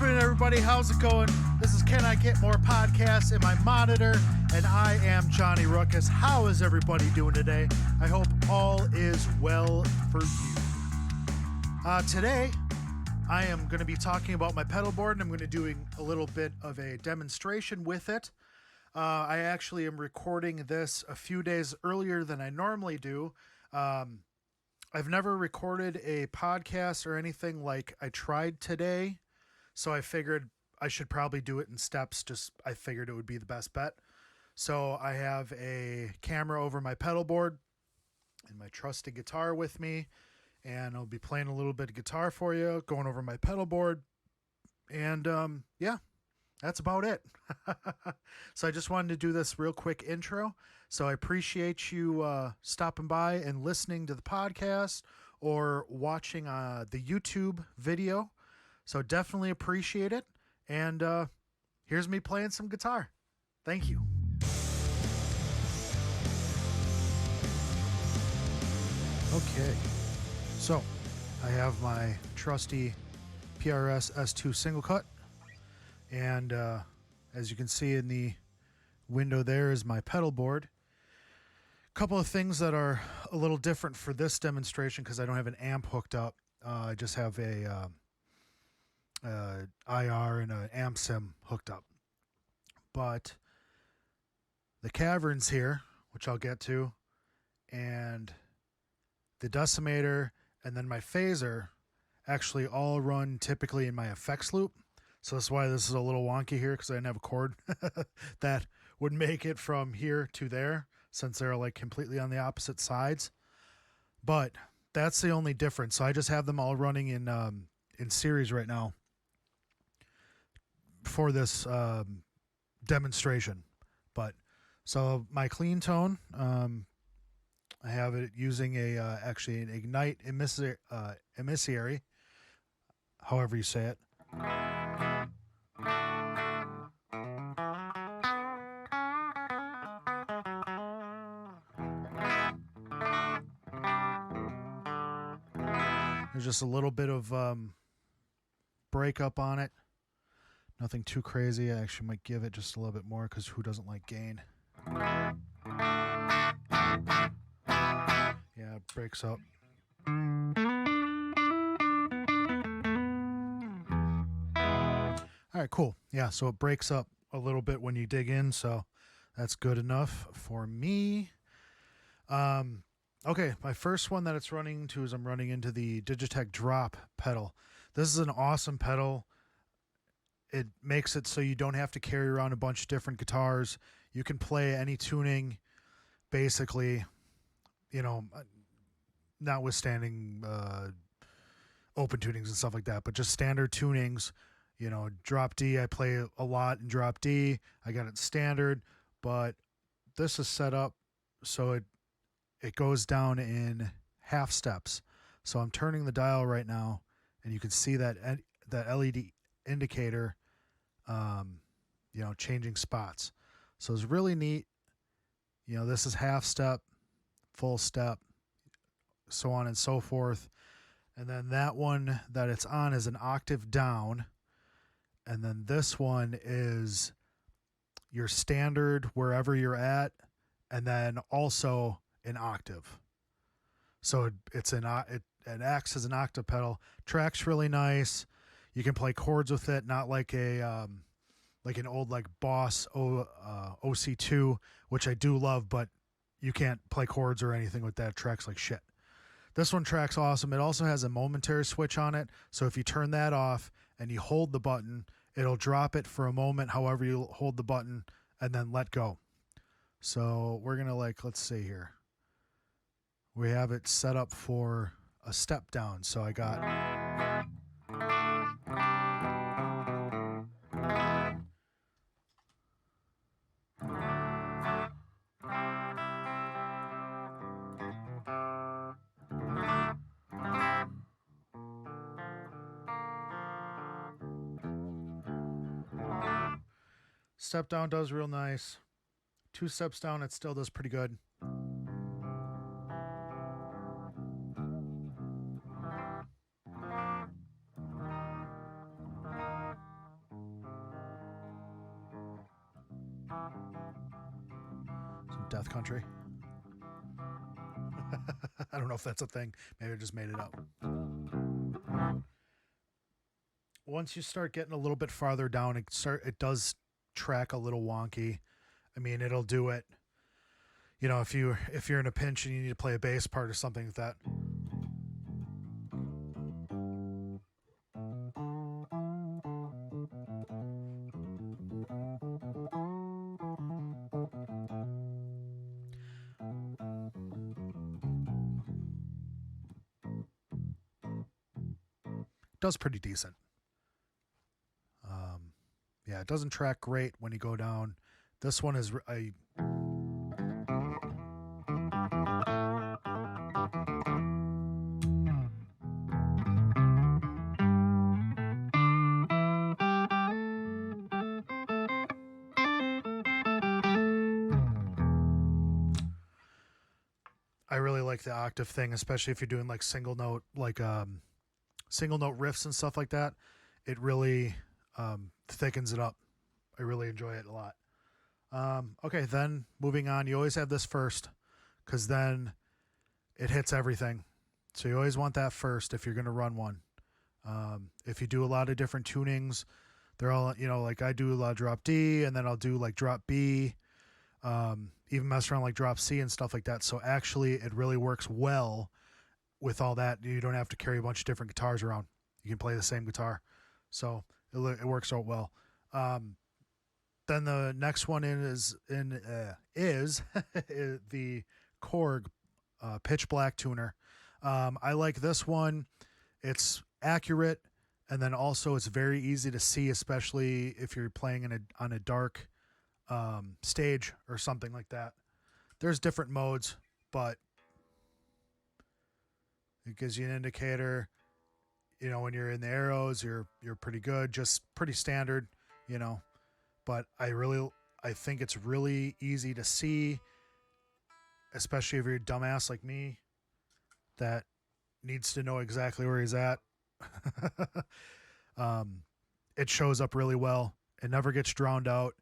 happening, everybody? How's it going? This is Can I Get More Podcasts in my monitor, and I am Johnny Ruckus. How is everybody doing today? I hope all is well for you. Today, I am going to be talking about my pedal board, and I'm going to be doing a little bit of a demonstration with it. I actually am recording this a few days earlier than I normally do. I've never recorded a podcast or anything like I tried today, so I figured I should probably do it in steps. I figured it would be the best bet. So I have a camera over my pedal board and my trusty guitar with me, and I'll be playing a little bit of guitar for you, going over my pedal board, and yeah, that's about it. So I just wanted to do this real quick intro. So I appreciate you stopping by and listening to the podcast or watching the YouTube video. So definitely appreciate it. And here's me playing some guitar. Thank you. Okay. So I have my trusty PRS S2 single cut. And as you can see in the window there is my pedal board. A couple of things that are a little different for this demonstration because I don't have an amp hooked up. I just have a IR and an amp sim hooked up. But the Caverns here, which I'll get to, and the Decimator and then my phaser actually all run typically in my effects loop. So that's why this is a little wonky here, because I didn't have a cord that would make it from here to there, since they're like completely on the opposite sides. But that's the only difference. So I just have them all running in series right now for this demonstration. But so my clean tone, I have it using actually an Ignite emissary, however you say it. There's just a little bit of breakup on it. Nothing too crazy. I actually might give it just a little bit more because who doesn't like gain? Yeah, it breaks up. All right, cool. Yeah, so it breaks up a little bit when you dig in, so that's good enough for me. Okay, my first one that it's running to is I'm running into the Digitech Drop pedal. This is an awesome pedal. It makes it so you don't have to carry around a bunch of different guitars. You can play any tuning, basically, you know, notwithstanding open tunings and stuff like that, but just standard tunings. You know, drop D, I play a lot in drop D. I got it standard, but this is set up so it goes down in half steps. So I'm turning the dial right now, and you can see that LED indicator, you know, changing spots. So it's really neat. You know, this is half step, full step, so on and so forth. And then that one that it's on is an octave down. And then this one is your standard wherever you're at, and then also an octave. So it acts as an octave pedal. Track's really nice. You can play chords with it, not like an old like Boss OC2, which I do love, but you can't play chords or anything with that. It tracks like shit. This one tracks awesome. It also has a momentary switch on it, so if you turn that off and you hold the button, it'll drop it for a moment, however you hold the button, and then let go. So we're going to let's see here. We have it set up for a step down. So I got... Step down does real nice. 2 steps down, it still does pretty good. Death Country. I don't know if that's a thing. Maybe I just made it up. Once you start getting a little bit farther down, it does track a little wonky. I mean, it'll do it. You know, if you're in a pinch and you need to play a bass part or something like that. Does pretty decent. Yeah, it doesn't track great when you go down. This one is I really like the octave thing, especially if you're doing like single note riffs and stuff like that. It really thickens it up. I really enjoy it a lot. Okay, then moving on, you always have this first because then it hits everything. So you always want that first if you're going to run one. If you do a lot of different tunings, they're all, you know, like I do a lot of drop D, and then I'll do like drop B, even mess around like drop C and stuff like that. So actually it really works well with all that. You don't have to carry a bunch of different guitars around. You can play the same guitar. So it works out well. Then the next one is the Korg Pitch Black tuner. I like this one. It's accurate, and then also it's very easy to see, especially if you're playing on a dark stage or something like that. There's different modes, but it gives you an indicator. You know, when you're in the arrows, you're pretty good, just pretty standard, you know. But I think it's really easy to see, especially if you're a dumbass like me that needs to know exactly where he's at. It shows up really well. It never gets drowned out.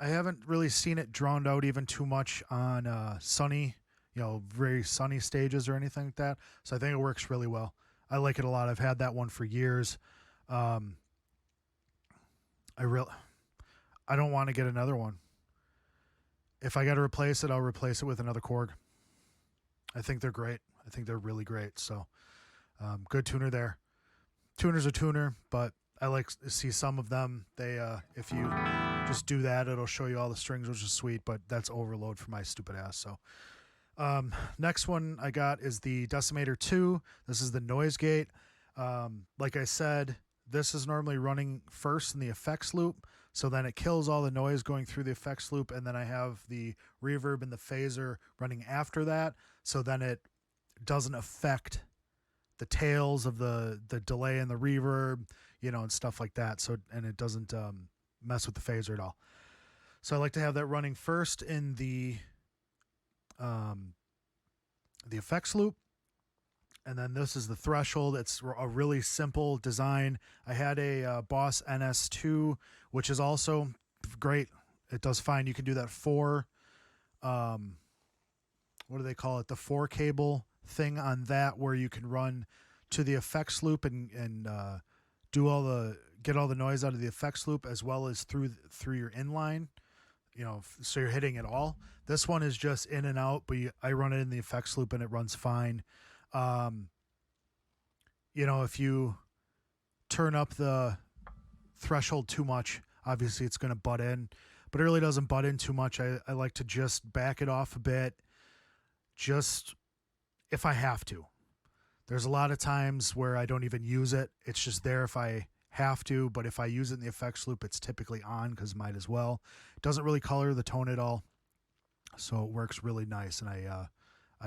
I haven't really seen it drowned out even too much on sunny, you know, very sunny stages or anything like that. So I think it works really well. I like it a lot. I've had that one for years. I don't want to get another one. If I got to replace it, I'll replace it with another Korg. I think they're great. I think they're really great. So, good tuner there. Tuner's a tuner, but I like to see some of them. They, if you just do that, it'll show you all the strings, which is sweet, but that's overload for my stupid ass. So, next one I got is the Decimator II. This is the noise gate. Like I said, this is normally running first in the effects loop. So then it kills all the noise going through the effects loop. And then I have the reverb and the phaser running after that. So then it doesn't affect the tails of the delay and the reverb, you know, and stuff like that. So, and it doesn't mess with the phaser at all. So I like to have that running first in the effects loop. And then this is the threshold. It's a really simple design. I had a Boss NS2, which is also great. It does fine. You can do that what do they call it? The 4 cable thing on that, where you can run to the effects loop and get all the noise out of the effects loop, as well as through your inline. You know, so you're hitting it all. This one is just in and out, but I run it in the effects loop and it runs fine. You know, if you turn up the threshold too much, obviously it's going to butt in, but it really doesn't butt in too much. I like to just back it off a bit, just if I have to. There's a lot of times where I don't even use it. It's just there if I have to, but if I use it in the effects loop, it's typically on because might as well. It doesn't really color the tone at all, so it works really nice, and I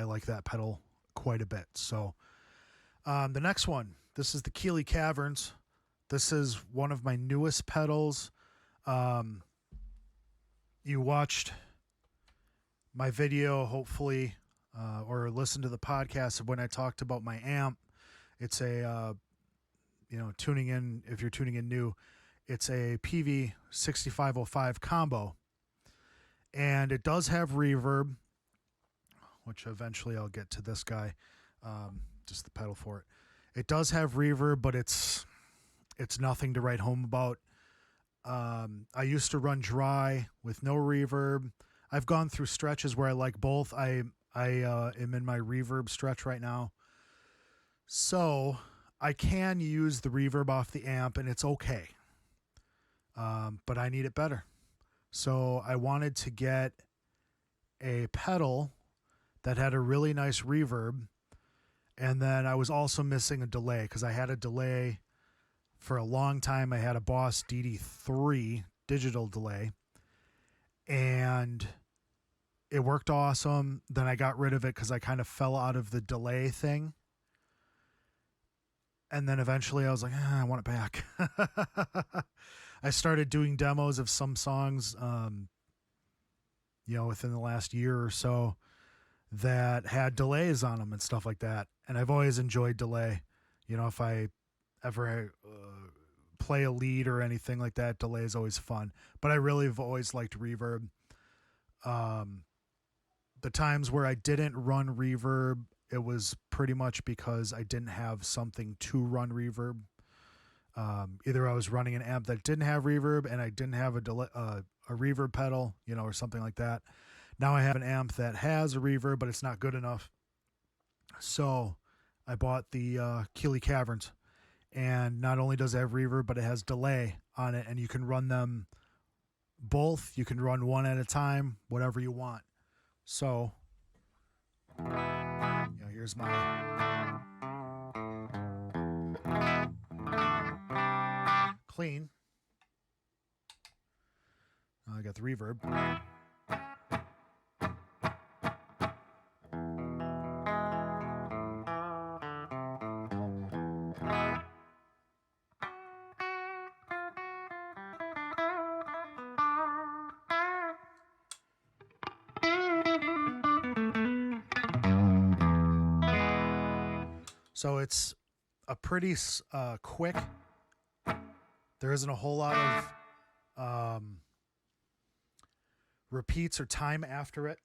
like that pedal quite a bit. So the next one, this is the Keeley Caverns. This is one of my newest pedals. You watched my video, hopefully, or listened to the podcast of when I talked about my amp. It's a tuning in, if you're tuning in new, it's a PV 6505 combo. And it does have reverb, which eventually I'll get to this guy, just the pedal for it. It does have reverb, but it's nothing to write home about. I used to run dry with no reverb. I've gone through stretches where I like both. I am in my reverb stretch right now. So I can use the reverb off the amp and it's okay. But I need it better. So I wanted to get a pedal that had a really nice reverb. And then I was also missing a delay because I had a delay for a long time. I had a Boss DD3 digital delay and it worked awesome. Then I got rid of it because I kind of fell out of the delay thing. And then eventually I was like, I want it back. I started doing demos of some songs, within the last year or so that had delays on them and stuff like that. And I've always enjoyed delay. If I ever play a lead or anything like that, delay is always fun. But I really have always liked reverb. The times where I didn't run reverb, it was pretty much because I didn't have something to run reverb. Either I was running an amp that didn't have reverb and I didn't have a reverb pedal, or something like that. Now I have an amp that has a reverb, but it's not good enough. So I bought the Keeley Caverns, and not only does it have reverb, but it has delay on it, and you can run them both. You can run one at a time, whatever you want. So, here's my clean. I got the reverb. So it's a pretty quick. There isn't a whole lot of repeats or time after it.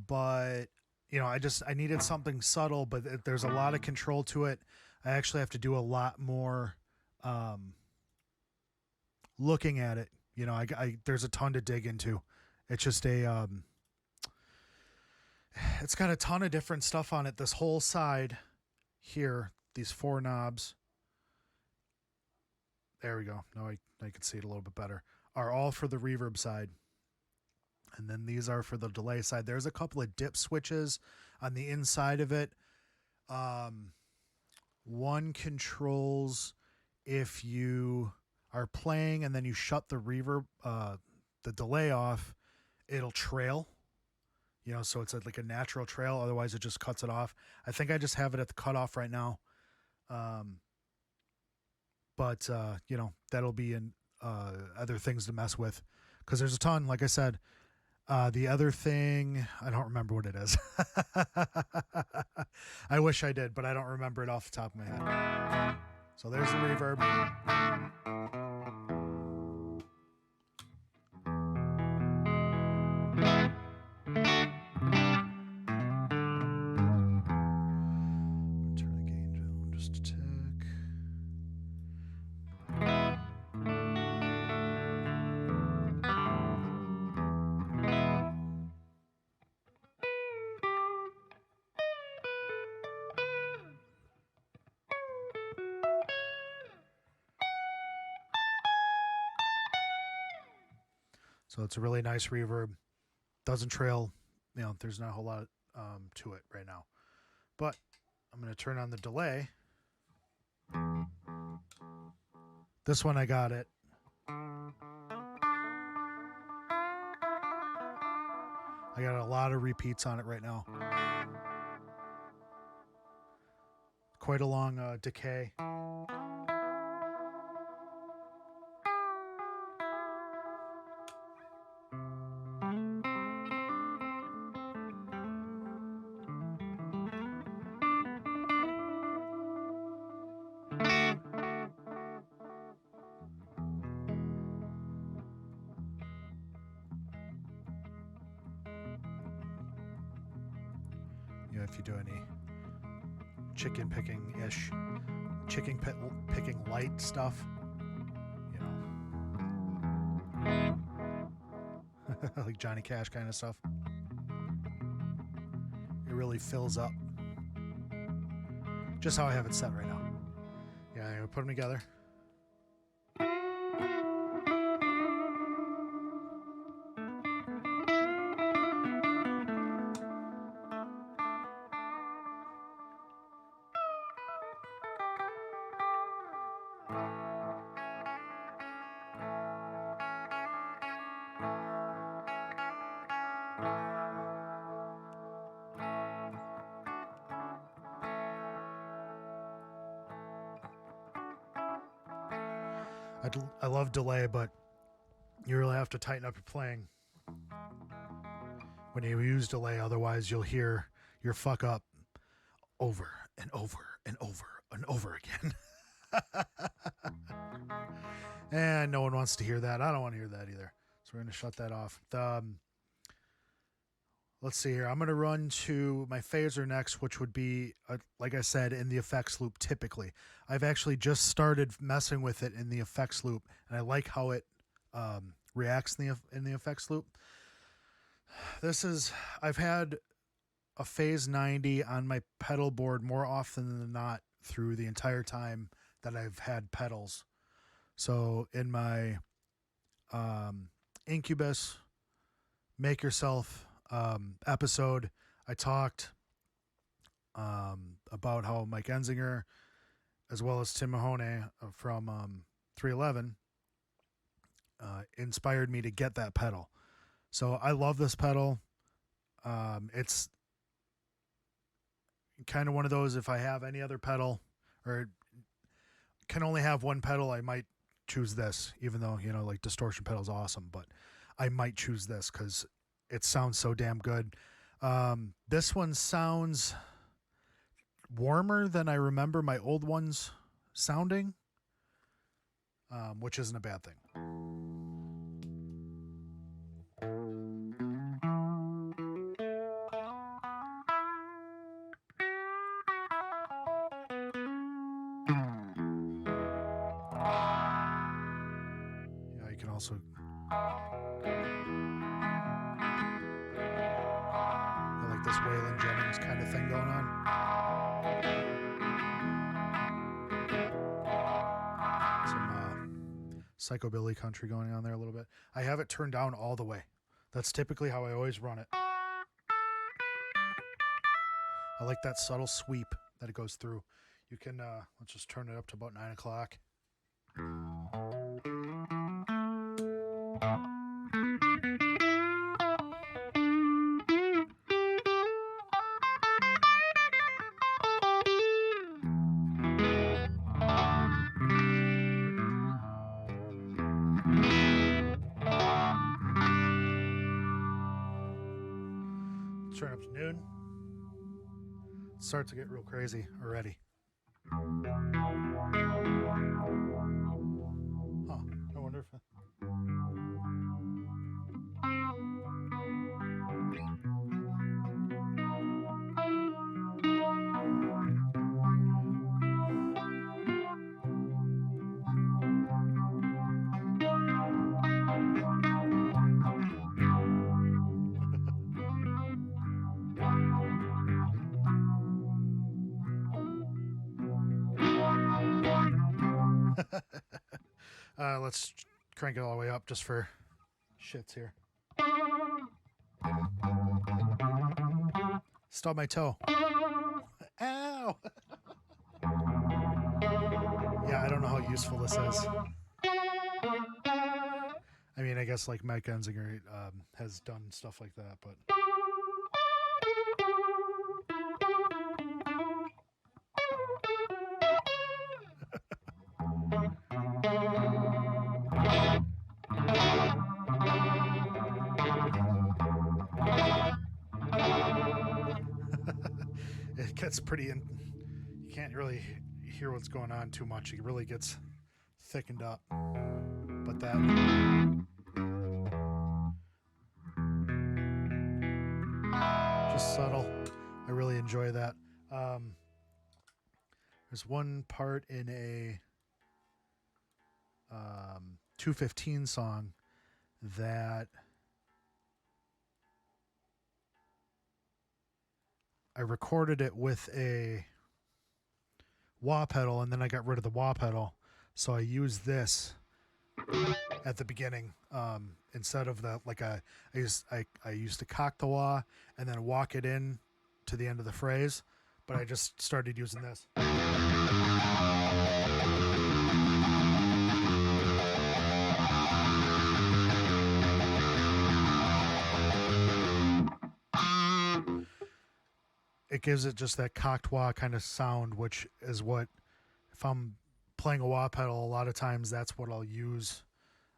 But, I needed something subtle, but there's a lot of control to it. I actually have to do a lot more looking at it. There's a ton to dig into. It's just it's got a ton of different stuff on it. This whole side here, these 4 knobs, there we go. Now I can see it a little bit better, are all for the reverb side. And then these are for the delay side. There's a couple of dip switches on the inside of it. One controls if you are playing and then you shut the reverb, the delay off, it'll trail. So it's like a natural trail. Otherwise, it just cuts it off. I think I just have it at the cutoff right now. But that'll be in other things to mess with because there's a ton, like I said. The other thing, I don't remember what it is. I wish I did, but I don't remember it off the top of my head. So there's the reverb. Turn the gain down just a tick. So it's a really nice reverb. Doesn't trail. There's not a whole lot to it right now. But I'm going to turn on the delay. This one I got it. I got a lot of repeats on it right now. Quite a long decay. if you do any chicken picking-ish, picking light stuff, you know, like Johnny Cash kind of stuff. It really fills up. Just how I have it set right now. Yeah, I'm gonna put them together. I love delay, but you really have to tighten up your playing when you use delay. Otherwise, you'll hear your fuck up over and over and over and over again. And no one wants to hear that. I don't want to hear that either. So we're going to shut that off. Let's see here. I'm going to run to my phaser next, which would be, like I said, in the effects loop typically. I've actually just started messing with it in the effects loop, and I like how it reacts in the effects loop. I've had a Phase 90 on my pedal board more often than not through the entire time that I've had pedals. So in my Incubus Make Yourself episode, I talked about how Mike Enzinger, as well as Tim Mahoney from 311, inspired me to get that pedal. So I love this pedal. It's kind of one of those, if I have any other pedal or can only have one pedal, I might choose this, even though, you know, like distortion pedal is awesome, but I might choose this because it sounds so damn good. This one sounds warmer than I remember my old ones sounding, which isn't a bad thing. Yeah, you can also like this Waylon Jennings kind of thing going on. Some psychobilly country going on there a little bit. I have it turned down all the way. That's typically how I always run it. I like that subtle sweep that it goes through. You can, let's just turn it up to about 9 o'clock. Turn up to noon. It starts to get real crazy already. Huh. I wonder if... let's crank it all the way up just for shits here. Stub my toe. Ow! Yeah, I don't know how useful this is. I mean, I guess like Mike Enzinger has done stuff like that, but... It gets pretty you can't really hear what's going on too much. It really gets thickened up. But that just subtle. I really enjoy that. There's one part in a 215 song that I recorded it with a wah pedal, and then I got rid of the wah pedal, so I used this at the beginning instead of the I used to cock the wah and then walk it in to the end of the phrase, but I just started using this. It gives it just that cocked wah kind of sound, which is what, if I'm playing a wah pedal, a lot of times that's what I'll use.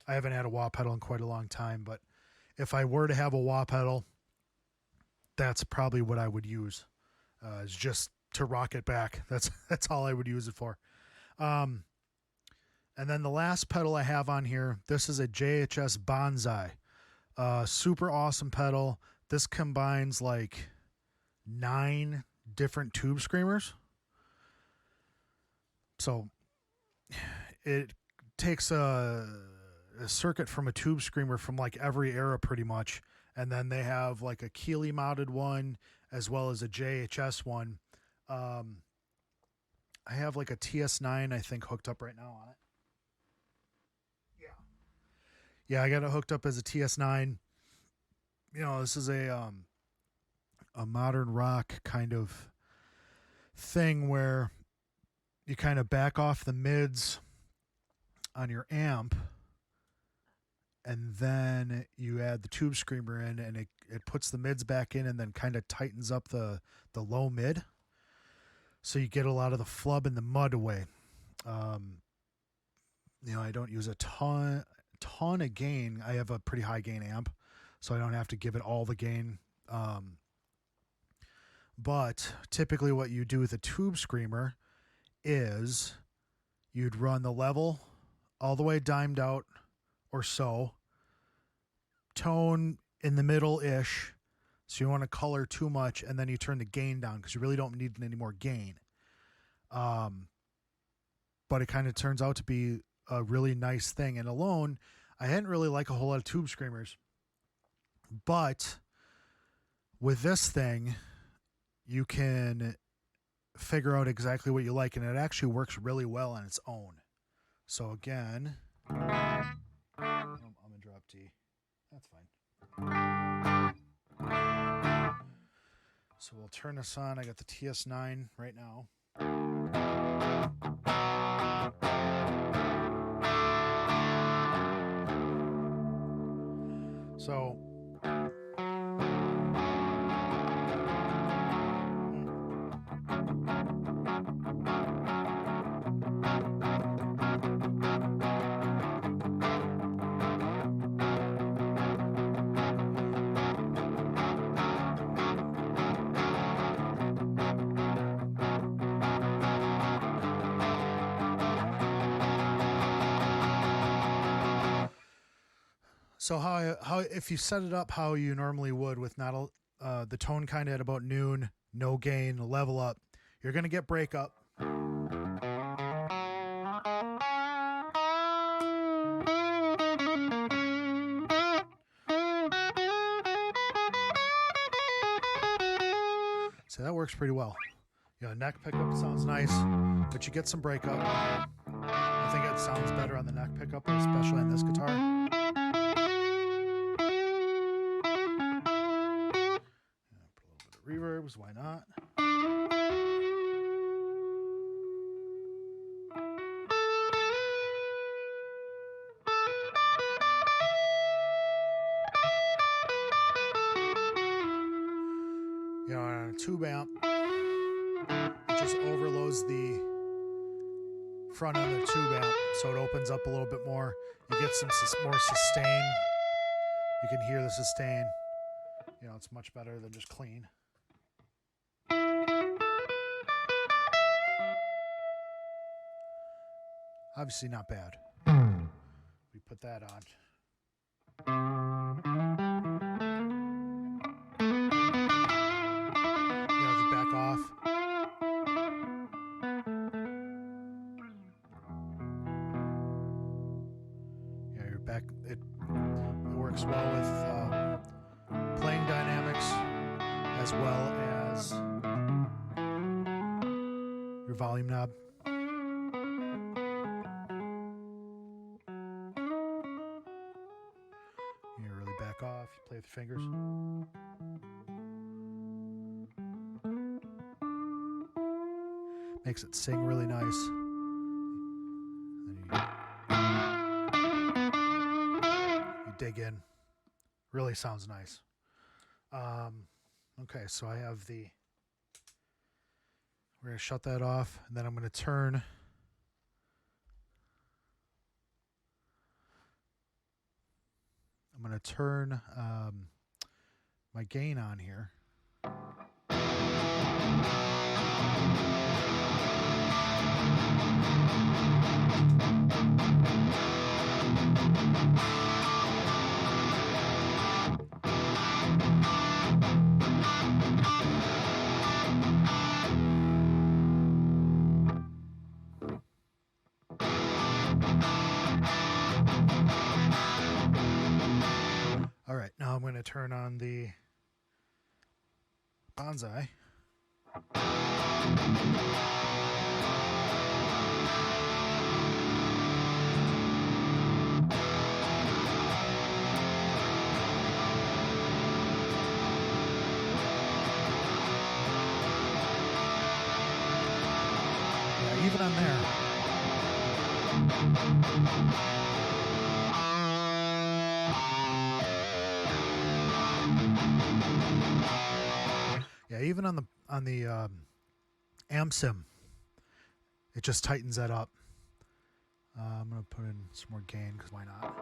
I haven't had a wah pedal in quite a long time, but if I were to have a wah pedal, that's probably what I would use, is just to rock it back. That's all I would use it for. And then the last pedal I have on here, this is a JHS Bonsai. Super awesome pedal. This combines like 9 different tube screamers. So it takes a circuit from a tube screamer from like every era pretty much. And then they have like a Keeley mounted one as well as a JHS one. I have like a TS9, I think, hooked up right now on it. Yeah, I got it hooked up as a TS9. You know, this is a modern rock kind of thing where you kind of back off the mids on your amp, and then you add the tube screamer in, and it puts the mids back in and then kind of tightens up the low mid. So you get a lot of the flub and the mud away. You know, I don't use a ton of gain. I have a pretty high gain amp, so I don't have to give it all the gain. But typically what you do with a tube screamer is you'd run the level all the way dimed out or so, tone in the middle-ish, so you want to color too much, and then you turn the gain down because you really don't need any more gain. But it kind of turns out to be a really nice thing. And alone, I hadn't really liked a whole lot of tube screamers. But with this thing, you can figure out exactly what you like, and it actually works really well on its own. So again, I'm gonna drop D. That's fine. So we'll turn this on. I got the TS9 right now. So So how if you set it up how you normally would with not the tone kind of at about noon, no gain, level up, you're going to get breakup. So that works pretty well. Neck pickup sounds nice, but you get some breakup. I think it sounds better on the neck pickup, especially on this guitar. Reverbs, why not? On a tube amp, it just overloads the front end of the tube amp, so it opens up a little bit more. You get some more sustain. You can hear the sustain. It's much better than just clean. Obviously not bad. We put that on. If you back back. It works well with playing dynamics as well as your volume knob. You really back off. You play with your fingers. Makes it sing really nice. You dig in. Really sounds nice. Okay, so I have we're going to shut that off, and then I'm going to turn my gain on here. All right, now I'm going to turn on the Bonsai. Yeah, even on there. Yeah, even on the amp sim, it just tightens that up. I'm gonna put in some more gain because why not?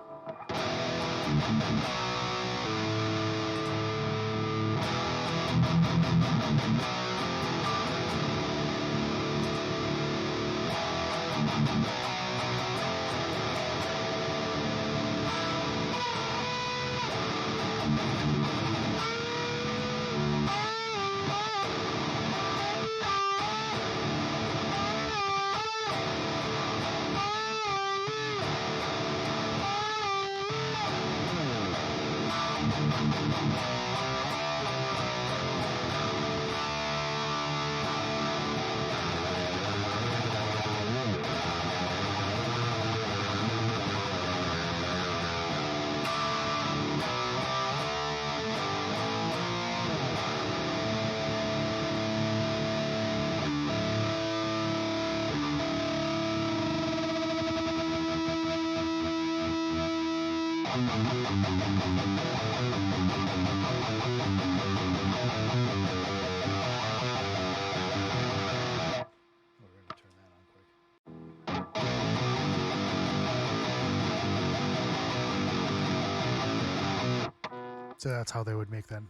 So that's how they would make that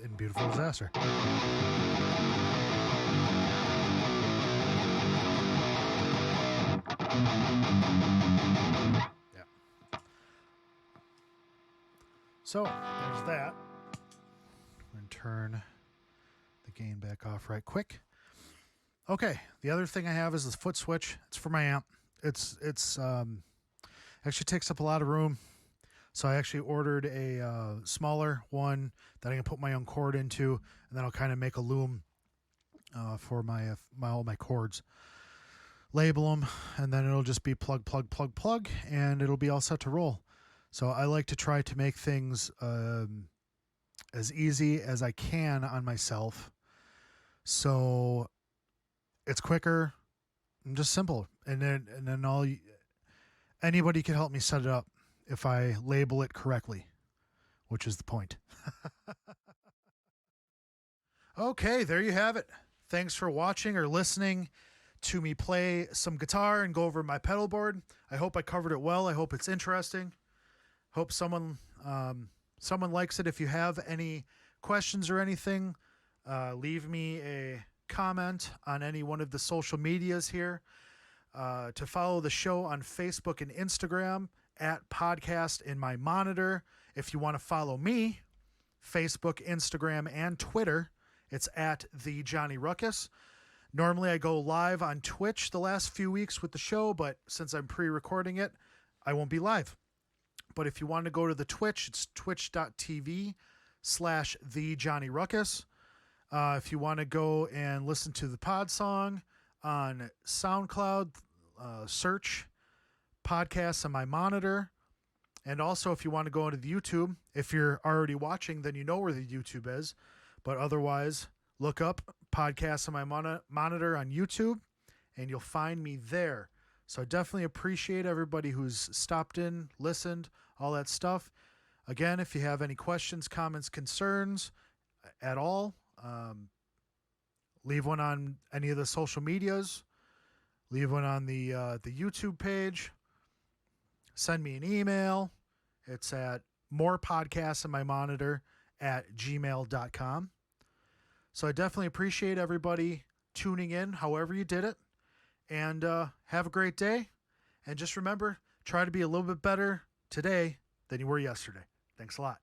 in Beautiful Disaster. Yeah. So there's that. And turn the gain back off right quick. Okay, the other thing I have is this foot switch. It's for my amp. It's actually takes up a lot of room. So I actually ordered a smaller one that I can put my own cord into, and then I'll kind of make a loom for all my cords. Label them, and then it'll just be plug, plug, plug, plug, and it'll be all set to roll. So I like to try to make things as easy as I can on myself. So it's quicker and just simple. And then anybody can help me set it up if I label it correctly, which is the point. Okay, there you have it. Thanks for watching or listening to me play some guitar and go over my pedal board. I hope I covered it well. I hope it's interesting. Hope someone likes it. If you have any questions or anything, leave me a comment on any one of the social medias here. To follow the show on Facebook and Instagram at Podcast in My Monitor. If you want to follow me, Facebook, Instagram, and Twitter, it's at The Johnny Ruckus. Normally I go live on Twitch the last few weeks with the show, but since I'm pre-recording it, I won't be live. But if you want to go to the Twitch, it's twitch.tv/TheJohnnyRuckus. If you want to go and listen to the pod song on SoundCloud, search podcasts on my monitor. And also, if you want to go into the YouTube, if you're already watching, then you know where the YouTube is. But otherwise, look up podcasts on my monitor on YouTube, and you'll find me there. So I definitely appreciate everybody who's stopped in, listened, all that stuff. Again, if you have any questions, comments, concerns at all, leave one on any of the social medias. Leave one on the YouTube page. Send me an email. It's at morepodcastsonmymonitor@gmail.com. So I definitely appreciate everybody tuning in, however you did it. And have a great day. And just remember, try to be a little bit better today than you were yesterday. Thanks a lot.